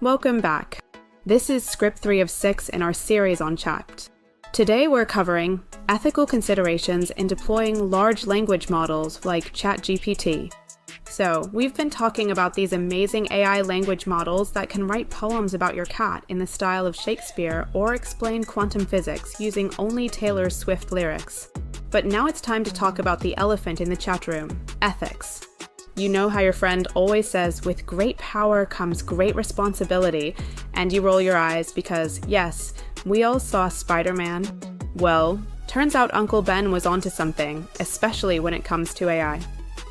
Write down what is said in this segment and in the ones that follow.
Welcome back. This is script 3 of 6 in our series on Unpacked. Today we're covering ethical considerations in deploying large language models like ChatGPT. So, we've been talking about these amazing AI language models that can write poems about your cat in the style of Shakespeare or explain quantum physics using only Taylor Swift lyrics. But now it's time to talk about the elephant in the chat room, ethics. You know how your friend always says, with great power comes great responsibility, and you roll your eyes because, yes, we all saw Spider-Man. Well, turns out Uncle Ben was onto something, especially when it comes to AI.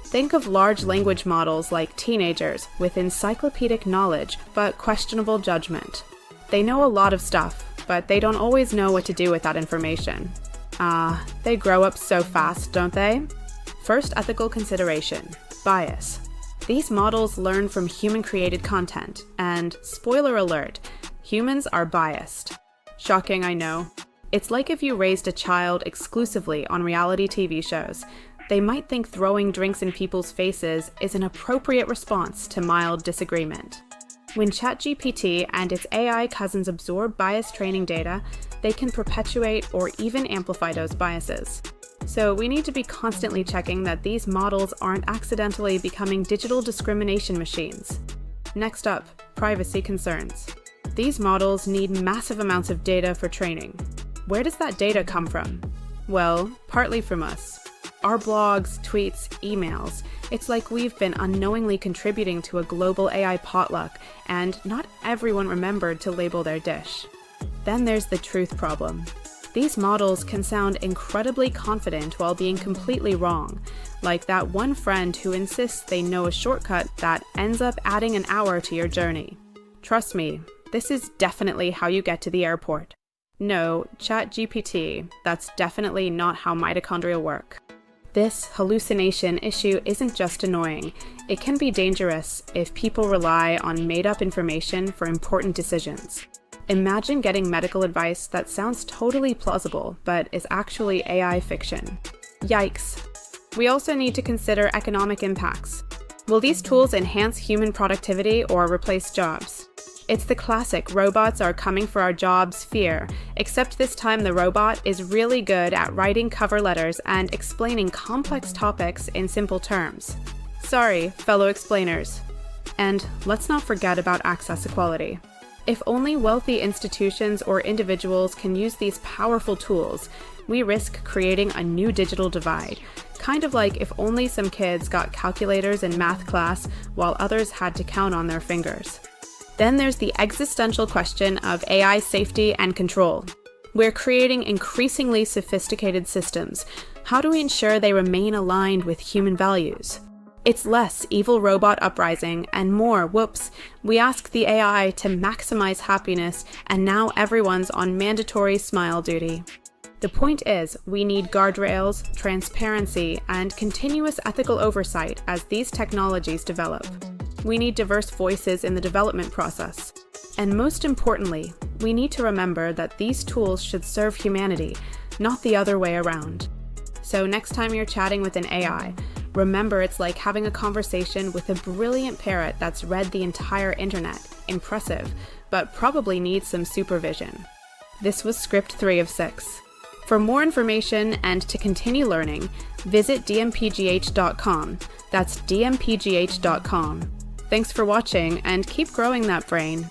Think of large language models like teenagers with encyclopedic knowledge but questionable judgment. They know a lot of stuff, but they don't always know what to do with that information. They grow up so fast, don't they? First ethical consideration, bias. These models learn from human-created content, and spoiler alert, humans are biased. Shocking, I know. It's like if you raised a child exclusively on reality TV shows. They might think throwing drinks in people's faces is an appropriate response to mild disagreement. When ChatGPT and its AI cousins absorb bias training data, they can perpetuate or even amplify those biases. So we need to be constantly checking that these models aren't accidentally becoming digital discrimination machines. Next up, privacy concerns. These models need massive amounts of data for training. Where does that data come from? Well, partly from us. Our blogs, tweets, emails. It's like we've been unknowingly contributing to a global AI potluck, and not everyone remembered to label their dish. Then there's the truth problem. These models can sound incredibly confident while being completely wrong, like that one friend who insists they know a shortcut that ends up adding an hour to your journey. Trust me, this is definitely how you get to the airport. No, ChatGPT, that's definitely not how mitochondria work. This hallucination issue isn't just annoying, it can be dangerous if people rely on made-up information for important decisions. Imagine getting medical advice that sounds totally plausible, but is actually AI fiction. Yikes. We also need to consider economic impacts. Will these tools enhance human productivity or replace jobs? It's the classic robots are coming for our jobs fear, except this time the robot is really good at writing cover letters and explaining complex topics in simple terms. Sorry, fellow explainers. And let's not forget about access equality. If only wealthy institutions or individuals can use these powerful tools, we risk creating a new digital divide, kind of like if only some kids got calculators in math class while others had to count on their fingers. Then there's the existential question of AI safety and control. We're creating increasingly sophisticated systems. How do we ensure they remain aligned with human values? It's less evil robot uprising and more, whoops, we ask the AI to maximize happiness and now everyone's on mandatory smile duty. The point is, we need guardrails, transparency, and continuous ethical oversight as these technologies develop. We need diverse voices in the development process. And most importantly, we need to remember that these tools should serve humanity, not the other way around. So next time you're chatting with an AI, remember it's like having a conversation with a brilliant parrot that's read the entire internet. Impressive, but probably needs some supervision. This was script 3 of 6. For more information and to continue learning, visit dmpgh.com. That's dmpgh.com. Thanks for watching, and keep growing that brain.